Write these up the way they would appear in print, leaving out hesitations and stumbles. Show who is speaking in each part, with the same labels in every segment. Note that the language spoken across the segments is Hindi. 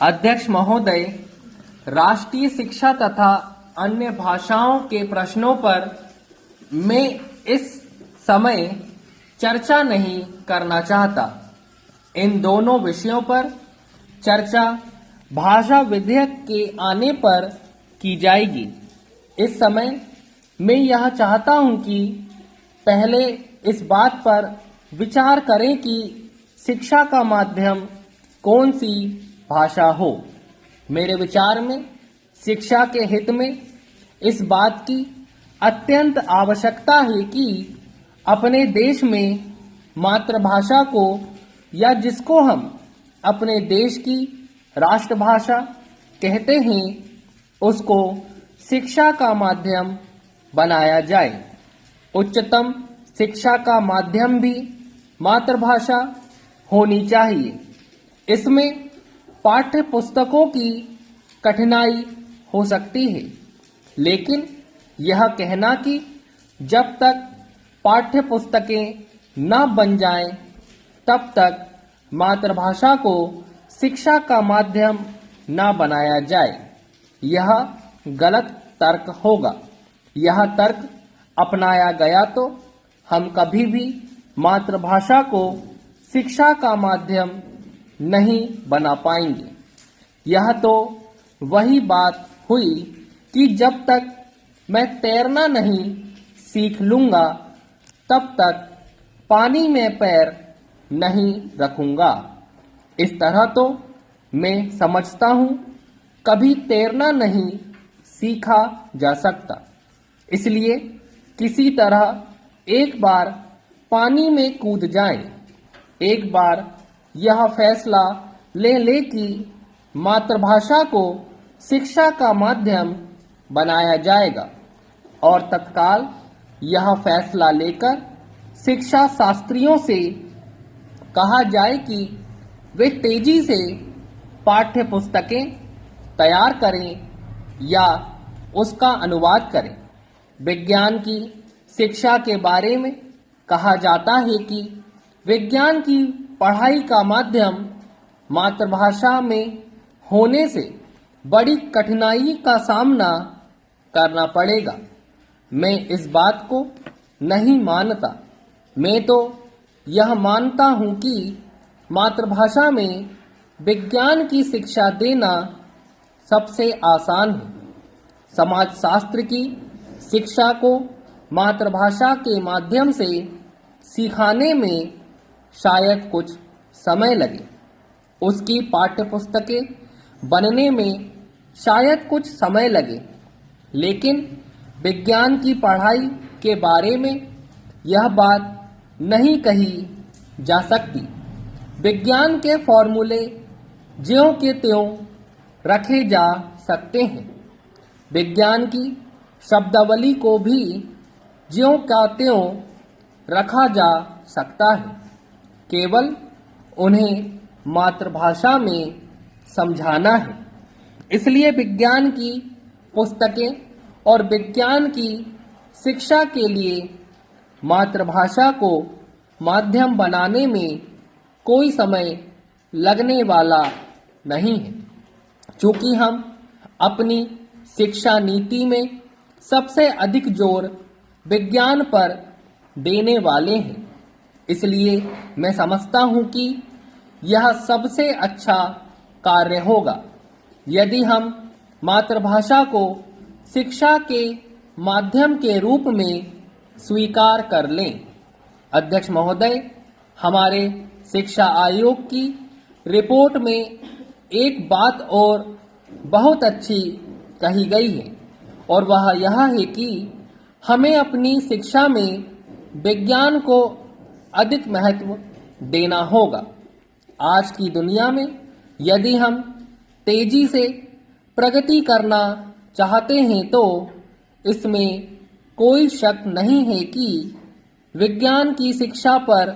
Speaker 1: अध्यक्ष महोदय, राष्ट्रीय शिक्षा तथा अन्य भाषाओं के प्रश्नों पर मैं इस समय चर्चा नहीं करना चाहता। इन दोनों विषयों पर चर्चा भाषा विधेयक के आने पर की जाएगी। इस समय मैं यह चाहता हूं कि पहले इस बात पर विचार करें कि शिक्षा का माध्यम कौन सी भाषा हो। मेरे विचार में शिक्षा के हित में इस बात की अत्यंत आवश्यकता है कि अपने देश में मातृभाषा को, या जिसको हम अपने देश की राष्ट्रभाषा कहते हैं, उसको शिक्षा का माध्यम बनाया जाए। उच्चतम शिक्षा का माध्यम भी मातृभाषा होनी चाहिए। इसमें पाठ्य पुस्तकों की कठिनाई हो सकती है, लेकिन यह कहना कि जब तक पाठ्य पुस्तकें न बन जाएं, तब तक मातृभाषा को शिक्षा का माध्यम न बनाया जाए, यह गलत तर्क होगा। यह तर्क अपनाया गया तो हम कभी भी मातृभाषा को शिक्षा का माध्यम नहीं बना पाएंगे। यह तो वही बात हुई कि जब तक मैं तैरना नहीं सीख लूंगा, तब तक पानी में पैर नहीं रखूंगा। इस तरह तो मैं समझता हूं कभी तैरना नहीं सीखा जा सकता। इसलिए किसी तरह एक बार पानी में कूद जाएं। एक बार यह फैसला ले कि मातृभाषा को शिक्षा का माध्यम बनाया जाएगा, और तत्काल यह फैसला लेकर शिक्षा शास्त्रियों से कहा जाए कि वे तेजी से पाठ्य पुस्तकें तैयार करें या उसका अनुवाद करें। विज्ञान की शिक्षा के बारे में कहा जाता है कि विज्ञान की पढ़ाई का माध्यम मातृभाषा में होने से बड़ी कठिनाई का सामना करना पड़ेगा। मैं इस बात को नहीं मानता। मैं तो यह मानता हूं कि मातृभाषा में विज्ञान की शिक्षा देना सबसे आसान है। समाजशास्त्र की शिक्षा को मातृभाषा के माध्यम से सिखाने में शायद कुछ समय लगे। उसकी पाठ्यपुस्तकें बनने में शायद कुछ समय लगे, लेकिन विज्ञान की पढ़ाई के बारे में यह बात नहीं कही जा सकती। विज्ञान के फॉर्मूले ज्यों के त्यों रखे जा सकते हैं। विज्ञान की शब्दावली को भी ज्यों का त्यों रखा जा सकता है, केवल उन्हें मातृभाषा में समझाना है। इसलिए विज्ञान की पुस्तकें और विज्ञान की शिक्षा के लिए मातृभाषा को माध्यम बनाने में कोई समय लगने वाला नहीं है। चूंकि हम अपनी शिक्षा नीति में सबसे अधिक जोर विज्ञान पर देने वाले हैं, इसलिए मैं समझता हूं कि यह सबसे अच्छा कार्य होगा यदि हम मातृभाषा को शिक्षा के माध्यम के रूप में स्वीकार कर लें। अध्यक्ष महोदय, हमारे शिक्षा आयोग की रिपोर्ट में एक बात और बहुत अच्छी कही गई है, और वह यह है कि हमें अपनी शिक्षा में विज्ञान को अधिक महत्व देना होगा। आज की दुनिया में यदि हम तेजी से प्रगति करना चाहते हैं तो इसमें कोई शक नहीं है कि विज्ञान की शिक्षा पर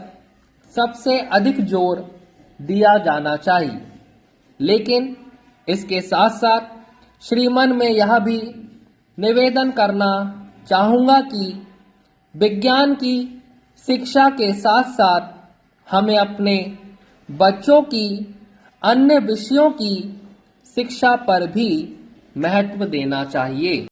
Speaker 1: सबसे अधिक जोर दिया जाना चाहिए। लेकिन इसके साथ साथ श्रीमन में यह भी निवेदन करना चाहूँगा कि विज्ञान की शिक्षा के साथ साथ हमें अपने बच्चों की अन्य विषयों की शिक्षा पर भी महत्व देना चाहिए।